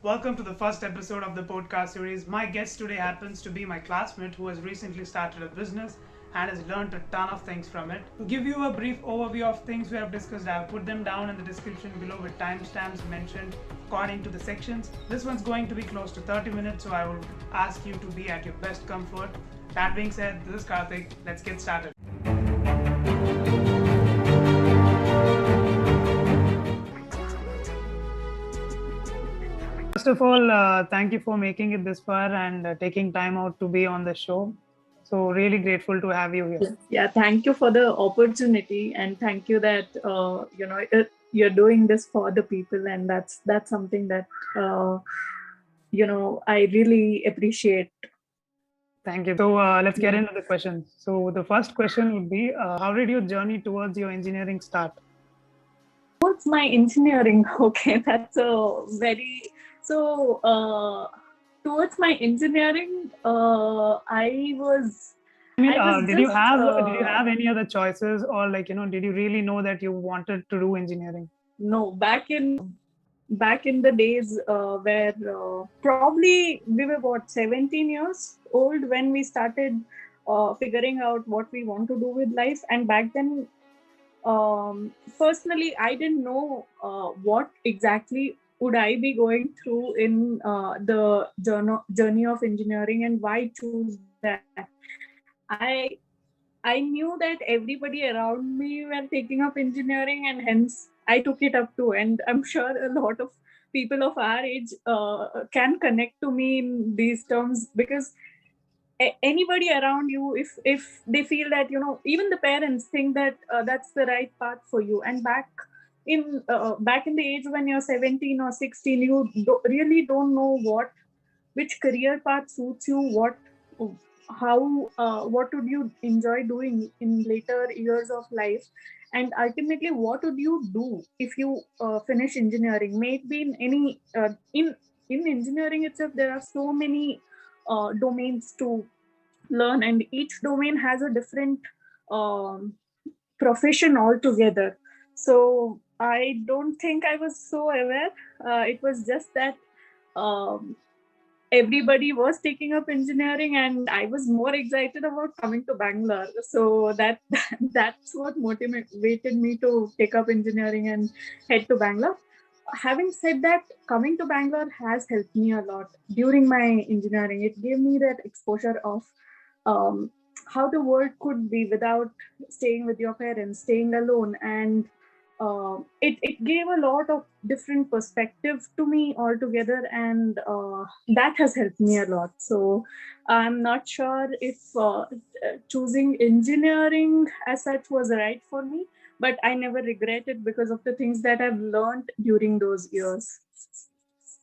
Welcome to the first episode of the podcast series. My guest today happens to be my classmate who has recently started a business and has learned a ton of things from it. To give you a brief overview of things we have discussed, I have put them down in the description below with timestamps mentioned according to the sections. This one's going to be close to 30 minutes, so I will ask you to be at your best comfort. That being said, this is Karthik. Let's get started. First of all, thank you for making it this far and taking time out to be on the show. So really grateful to have you here. Yeah, thank you for the opportunity, and thank you that you're doing this for the people, and that's something that I really appreciate. Thank you. So let's get into the questions. So the first question would be, how did your journey towards your engineering start? What's my engineering? Okay, that's a very so. Towards my engineering, I was. I mean, I was did you just, have any other choices, or did you really know that you wanted to do engineering? No, back in the days where probably we were 17 years old when we started figuring out what we want to do with life. And back then, personally, I didn't know what exactly would I be going through in the journey of engineering and why choose that. I knew that everybody around me were taking up engineering, and hence I took it up too. And I'm sure a lot of people of our age can connect to me in these terms, because anybody around you, if they feel that, even the parents think that that's the right path for you. And back in the age when you're 17 or 16, you really don't know which career path suits you, what would you enjoy doing in later years of life, and ultimately what would you do if you finish engineering. Maybe in any in engineering itself, there are so many domains to learn, and each domain has a different um, profession altogether. So I don't think I was so aware. It was just that um, everybody was taking up engineering, and I was more excited about coming to Bangalore. So that's what motivated me to take up engineering and head to Bangalore. Having said that, coming to Bangalore has helped me a lot during my engineering. It gave me that exposure of um, how the world could be without staying with your parents, staying alone, and it gave a lot of different perspective to me altogether, and that has helped me a lot. So I'm not sure if choosing engineering as such was right for me, but I never regret it because of the things that I've learned during those years.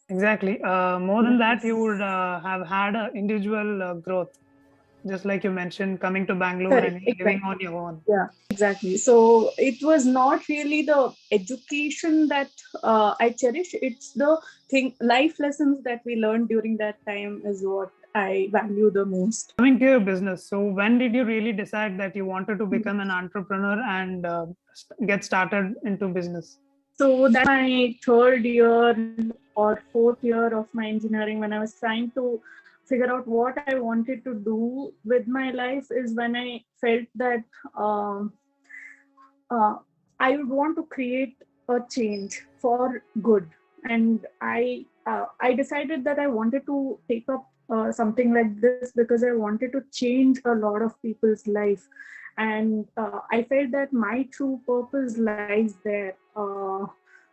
Exactly. More than that, you would have had an individual growth, just like you mentioned, coming to Bangalore Correct, and living exactly. on your own. Yeah, exactly. So it was not really the education that I cherish. It's the life lessons that we learned during that time is what I value the most. Coming to your business, so when did you really decide that you wanted to become an entrepreneur and get started into business? So that's my third year or fourth year of my engineering, when I was trying to figure out what I wanted to do with my life, is when I felt that uh, I would want to create a change for good. And I decided that I wanted to take up something like this because I wanted to change a lot of people's life. And I felt that my true purpose lies there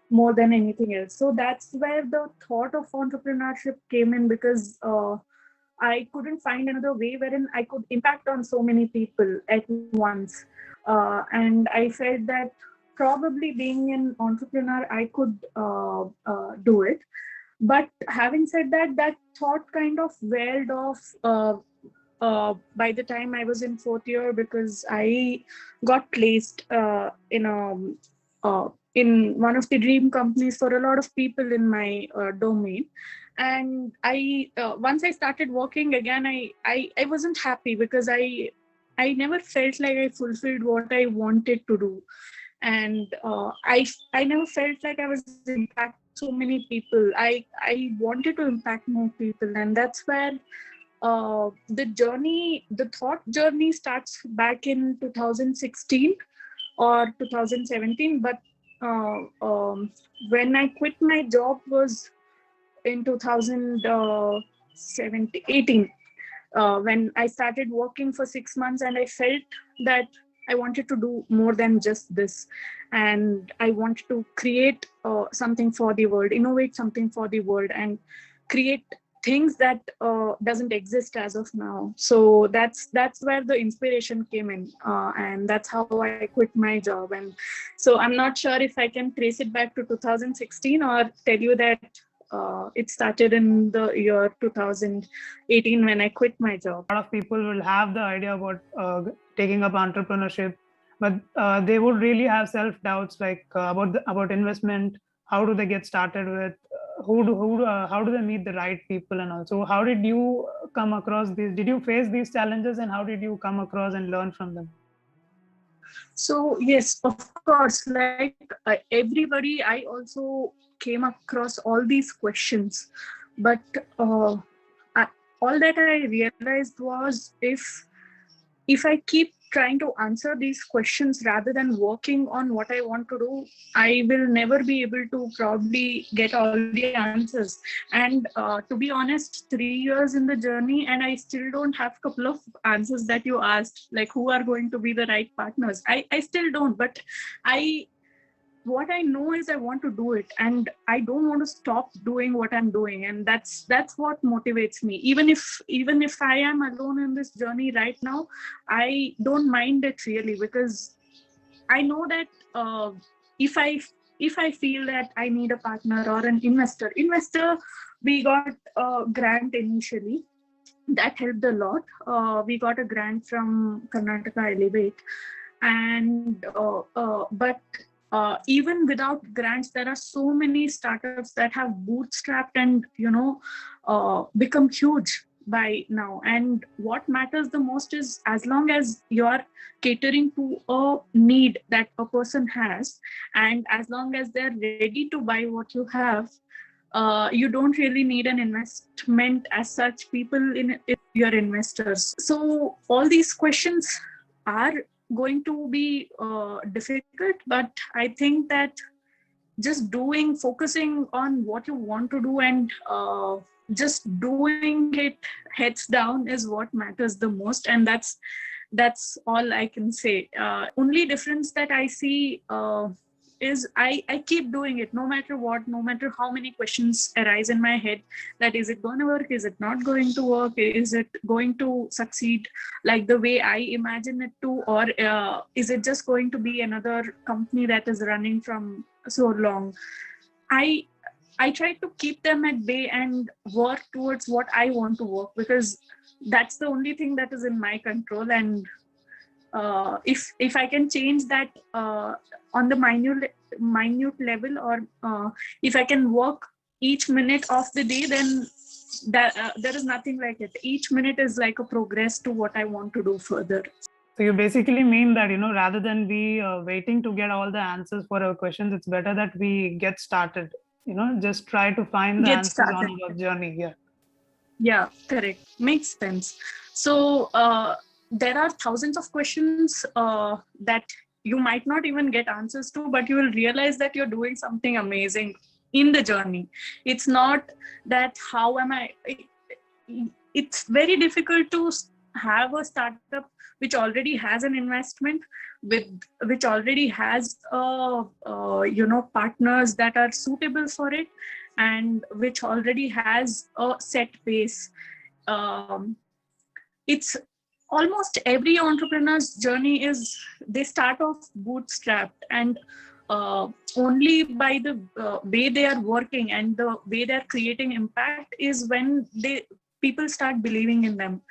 more than anything else. So that's where the thought of entrepreneurship came in, because I couldn't find another way wherein I could impact on so many people at once. And I felt that probably being an entrepreneur, I could do it. But having said that, that thought kind of weared off by the time I was in fourth year, because I got placed in one of the dream companies for a lot of people in my domain. And I once I started working again, I wasn't happy, because I never felt like I fulfilled what I wanted to do. And I never felt like I was impacting so many people. I wanted to impact more people, and that's where the thought journey starts back in 2016 or 2017. But when I quit my job was in 2018, when I started working for 6 months, and I felt that I wanted to do more than just this, and I wanted to create something for the world, innovate something for the world, and create things that doesn't exist as of now. So that's where the inspiration came in, and that's how I quit my job. And so I'm not sure if I can trace it back to 2016 or tell you that it started in the year 2018 when I quit my job. A lot of people will have the idea about taking up entrepreneurship, but they would really have self-doubts, like about investment. How do they get started with? How do they meet the right people? And also, how did you come across these? Did you face these challenges, and how did you come across and learn from them? So yes, of course, like everybody, I also came across all these questions, but all that I realized was if I keep trying to answer these questions rather than working on what I want to do, I will never be able to probably get all the answers. And to be honest, 3 years in the journey, and I still don't have a couple of answers that you asked, like who are going to be the right partners. I still don't, but what I know is I want to do it, and I don't want to stop doing what I'm doing, and that's what motivates me. Even if I am alone in this journey right now, I don't mind it really, because I know that if I feel that I need a partner or an investor, we got a grant initially. That helped a lot. We got a grant from Karnataka Elevate, and but even without grants, there are so many startups that have bootstrapped and become huge by now. And what matters the most is, as long as you are catering to a need that a person has, and as long as they're ready to buy what you have, you don't really need an investment as such. People in your investors. So all these questions are going to be difficult, but I think that just focusing on what you want to do, and just doing it heads down is what matters the most. And that's all I can say. Only difference that I see is I keep doing it no matter what, no matter how many questions arise in my head, that is it going to work, is it not going to work, is it going to succeed like the way I imagine it to, or is it just going to be another company that is running from so long. I try to keep them at bay and work towards what I want to work, because that's the only thing that is in my control. And if I can change that on the minute level, or if I can work each minute of the day, then there is nothing like it. Each minute is like a progress to what I want to do further. So you basically mean that, rather than we waiting to get all the answers for our questions, it's better that we get started. Just try to find the answers on our journey. Yeah, correct. Makes sense. So there are thousands of questions that you might not even get answers to, but you will realize that you're doing something amazing in the journey. It's not that how am I. It's very difficult to have a startup which already has an investment, which already has partners that are suitable for it, and which already has a set base. It's almost every entrepreneur's journey is they start off bootstrapped, and only by the way they are working and the way they're creating impact is when people start believing in them.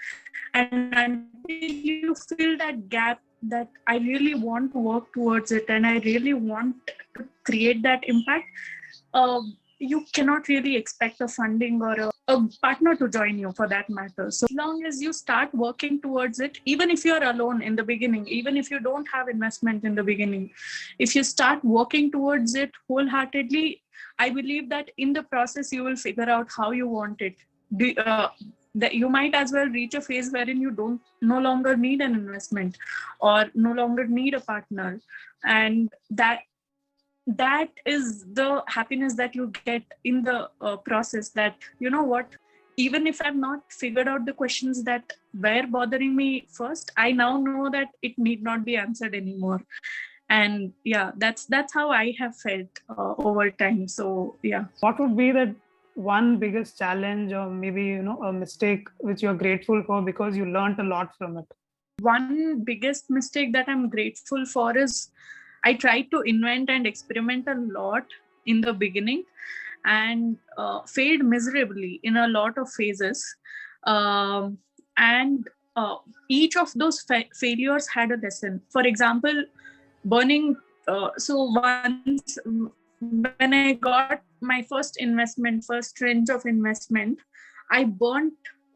And until you fill that gap, that I really want to work towards it and I really want to create that impact, you cannot really expect a funding or a partner to join you, for that matter. So as long as you start working towards it, even if you're alone in the beginning, even if you don't have investment in the beginning, if you start working towards it wholeheartedly, I believe that in the process you will figure out how you want it. That you might as well reach a phase wherein you don't no longer need an investment or no longer need a partner, and that is the happiness that you get in the process. That you know what, even if I've not figured out the questions that were bothering me first, I now know that it need not be answered anymore. And yeah, that's how I have felt over time. So yeah. What would be that one biggest challenge or maybe a mistake which you're grateful for because you learned a lot from it? One biggest mistake that I'm grateful for is I tried to invent and experiment a lot in the beginning, and failed miserably in a lot of phases. And each of those failures had a lesson. For example, burning. So once when I got my first tranche of investment, I burnt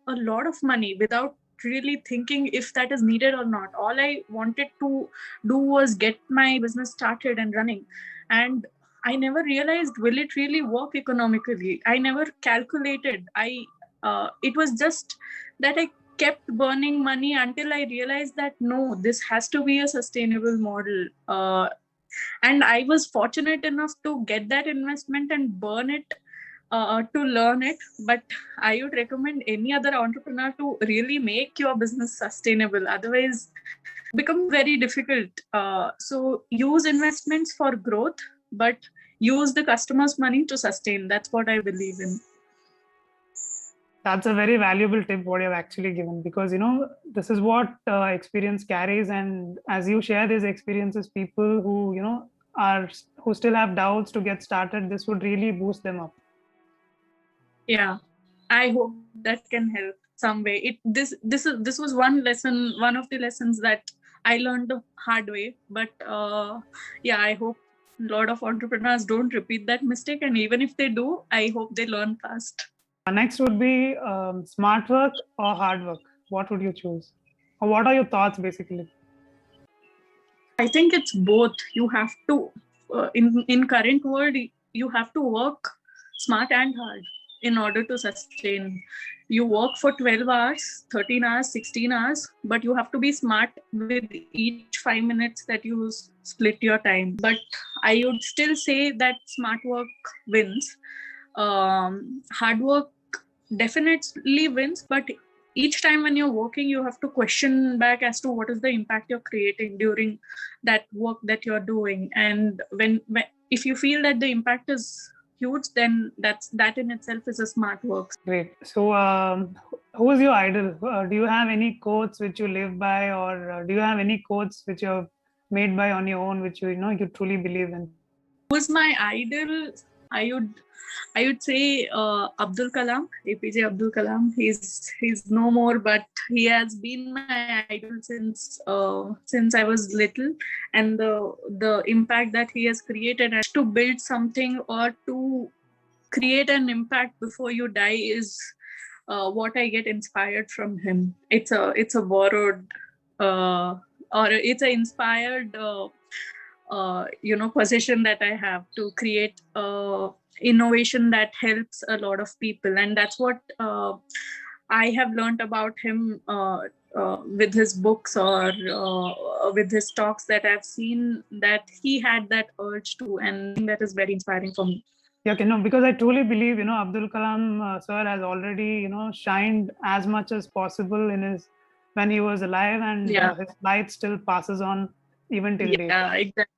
a lot of money without really thinking if that is needed or not. All I wanted to do was get my business started and running. And I never realized, will it really work economically? I never calculated. It was just that I kept burning money until I realized that no, this has to be a sustainable model. And I was fortunate enough to get that investment and burn it to learn it. But I would recommend any other entrepreneur to really make your business sustainable. Otherwise, become very difficult. So use investments for growth, but use the customer's money to sustain. That's what I believe in. That's a very valuable tip what you've actually given, because this is what experience carries, and as you share these experiences, people who who still have doubts to get started, this would really boost them up. Yeah, I hope that can help some way. This was one lesson, one of the lessons that I learned the hard way. But yeah, I hope a lot of entrepreneurs don't repeat that mistake, and even if they do, I hope they learn fast. Next would be smart work or hard work. What would you choose? Or what are your thoughts basically? I think it's both. You have to, in current world, you have to work smart and hard in order to sustain. You work for 12 hours, 13 hours, 16 hours, but you have to be smart with each 5 minutes that you split your time. But I would still say that smart work wins. Hard work definitely wins, but each time when you're working, you have to question back as to what is the impact you're creating during that work that you're doing. And when if you feel that the impact is huge, then that in itself is a smart work. Great. So who is your idol? Do you have any quotes which you live by, or do you have any quotes which you've made by on your own, which you truly believe in? Who is my idol? I would say Abdul Kalam, APJ Abdul Kalam. He's no more, but he has been my idol since I was little, and the impact that he has created to build something or to create an impact before you die is what I get inspired from him. It's a borrowed or it's an inspired position that I have to create innovation that helps a lot of people. And that's what I have learned about him with his books or with his talks that I've seen, that he had that urge to, and that is very inspiring for me. Yeah, because I truly believe, Abdul Kalam sir has already, shined as much as possible when he was alive, and his light still passes on even till date. Yeah, exactly.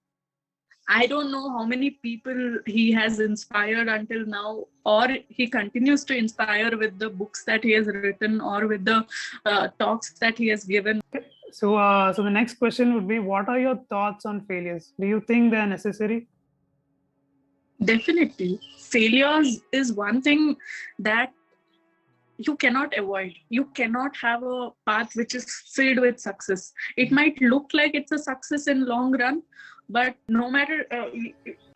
I don't know how many people he has inspired until now, or he continues to inspire with the books that he has written or with the talks that he has given. Okay. So the next question would be, what are your thoughts on failures? Do you think they are necessary? Definitely. Failures is one thing that you cannot avoid. You cannot have a path which is filled with success. It might look like it's a success in long run, but no matter,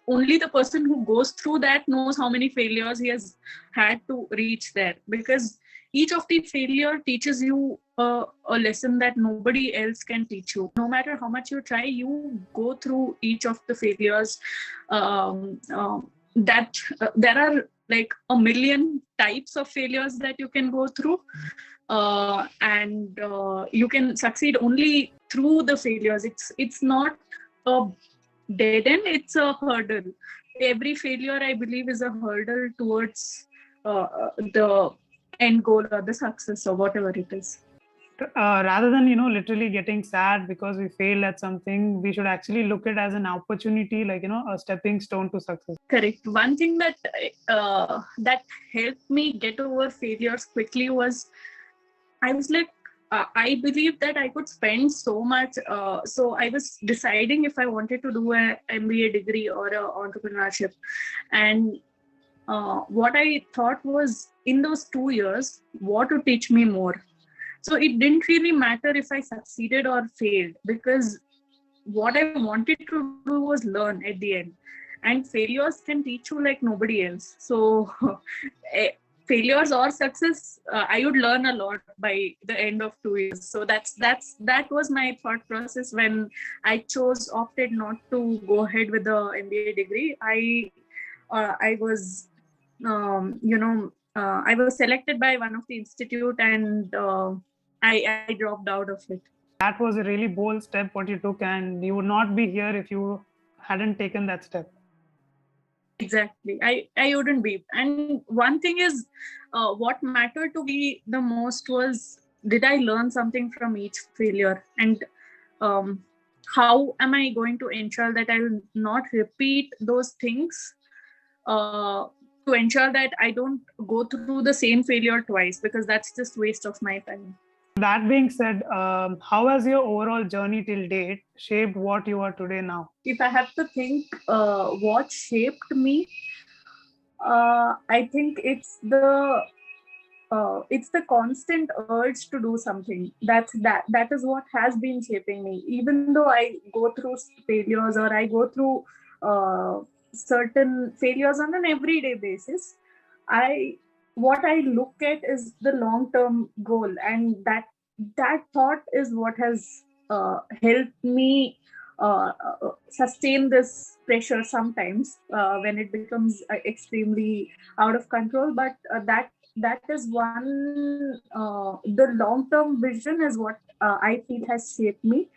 only the person who goes through that knows how many failures he has had to reach there, because each of the failure teaches you a lesson that nobody else can teach you. No matter how much you try, you go through each of the failures that there are like a million types of failures that you can go through, and you can succeed only through the failures. It's not a dead end, it's a hurdle. Every failure, I believe, is a hurdle towards the end goal or the success or whatever it is. Rather than literally getting sad because we failed at something, we should actually look at it as an opportunity, like a stepping stone to success. Correct. One thing that that helped me get over failures quickly was, I was like, I believe that I could spend so much. So I was deciding if I wanted to do an MBA degree or a entrepreneurship, and what I thought was, in those 2 years, what would teach me more. So it didn't really matter if I succeeded or failed, because what I wanted to do was learn at the end. And failures can teach you like nobody else. So failures or success, I would learn a lot by the end of 2 years. So that was my thought process when I opted not to go ahead with the MBA degree. I was I was selected by one of the institute, and I dropped out of it. That was a really bold step what you took, and you would not be here if you hadn't taken that step. Exactly. I wouldn't be. And one thing is, what mattered to me the most was, did I learn something from each failure? And how am I going to ensure that I will not repeat those things, to ensure that I don't go through the same failure twice, because that's just waste of my time. That being said, how has your overall journey till date shaped what you are today now? If I have to think what shaped me, I think it's the constant urge to do something. That is what has been shaping me. Even though I go through failures, or I go through certain failures on an everyday basis, I what I look at is the long term goal, and that thought is what has helped me sustain this pressure sometimes when it becomes extremely out of control. But that is one, the long term vision is what I feel has shaped me.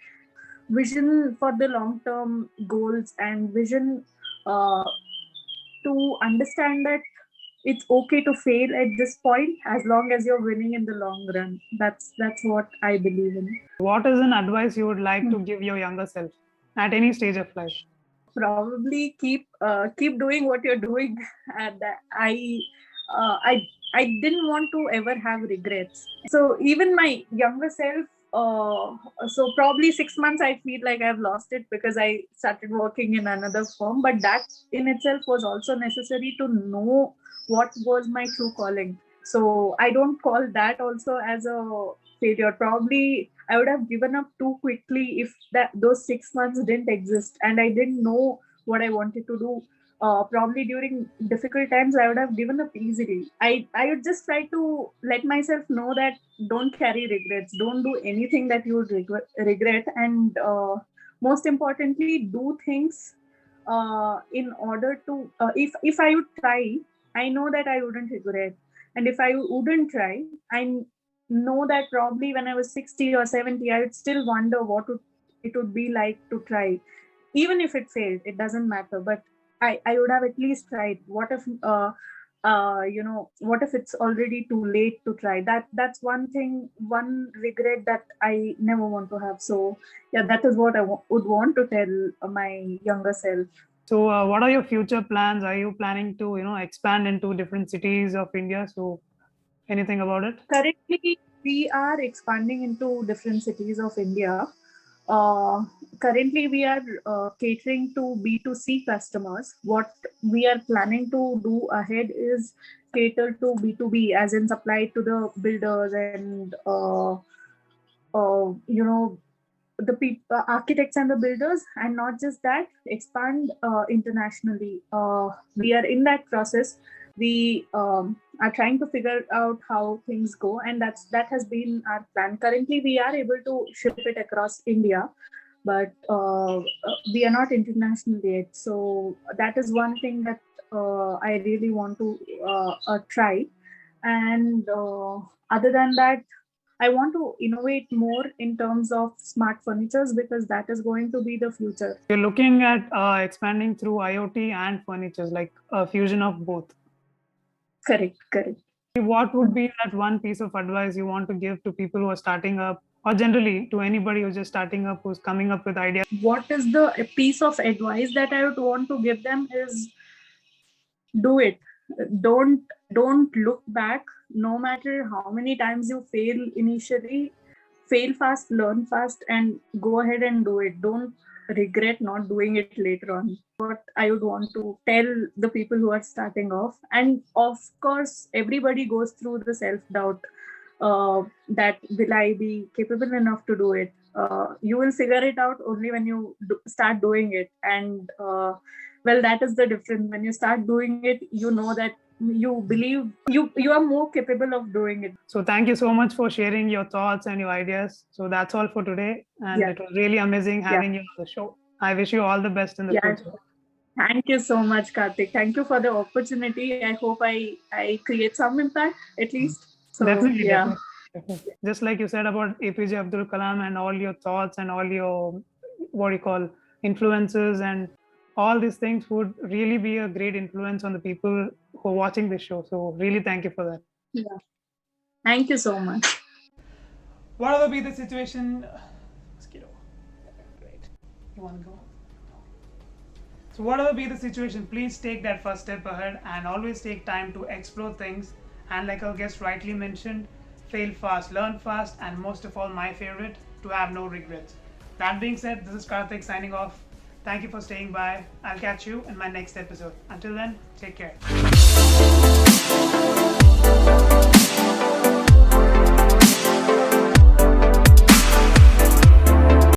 Vision for the long term goals, and vision to understand that it's okay to fail at this point, as long as you're winning in the long run. That's what I believe in. What is an advice you would like to give your younger self at any stage of life? Probably keep doing what you're doing. And I didn't want to ever have regrets. So even my younger self, so probably 6 months I feel like I've lost it, because I started working in another firm. But that in itself was also necessary to know what was my true calling. So I don't call that also as a failure. Probably I would have given up too quickly if those 6 months didn't exist and I didn't know what I wanted to do. Probably during difficult times, I would have given up easily. I would just try to let myself know that don't carry regrets, don't do anything that you would regret, and most importantly, do things in order to. If I would try, I know that I wouldn't regret, and if I wouldn't try, I know that probably when I was 60 or 70, I would still wonder it would be like to try. Even if it failed, it doesn't matter. But I would have at least tried. What if what if it's already too late to try? That's one thing, one regret that I never want to have. So yeah, that is what I would want to tell my younger self. So, what are your future plans? Are you planning to, expand into different cities of India? So, anything about it? Currently, we are expanding into different cities of India. Uh, Currently, we are catering to B2C customers. What we are planning to do ahead is cater to B2B, as in supply to the builders and the architects and the builders, and not just that, expand internationally. We are in that process. We are trying to figure out how things go, and that has been our plan. Currently, we are able to ship it across India, but we are not international yet. So that is one thing that I really want to try. And other than that, I want to innovate more in terms of smart furnitures because that is going to be the future. You're looking at expanding through IoT and furnitures, like a fusion of both. Correct, correct. What would be that one piece of advice you want to give to people who are starting up, or generally to anybody who's just starting up, who's coming up with ideas? What is the piece of advice that I would want to give them is do it. Don't look back. No matter how many times you fail initially, fail fast, learn fast, and go ahead and do it. Don't regret not doing it later on. What I would want to tell the people who are starting off. And of course, everybody goes through the self-doubt, that will I be capable enough to do it. You will figure it out only when you start doing it. And well, that is the difference. When you start doing it, you know that you believe you are more capable of doing it. So thank you so much for sharing your thoughts and your ideas. So that's all for today, and Yeah. it was really amazing having you on the show. I wish you all the best in the Yeah. future. Thank you so much, Karthik. Thank you for the opportunity. I hope I create some impact at least. So Definitely, yeah. definitely. Just like you said about APJ Abdul Kalam and all your thoughts and all your, what do you call, influences and all these things would really be a great influence on the people who are watching this show. So really thank you for that. Yeah. Thank you so much. Whatever be the situation, mosquito. Great. You want to go? So whatever be the situation, please take that first step ahead and always take time to explore things. And like our guest rightly mentioned, fail fast, learn fast, and most of all, my favorite, to have no regrets. That being said, this is Karthik signing off. Thank you for staying by. I'll catch you in my next episode. Until then, take care.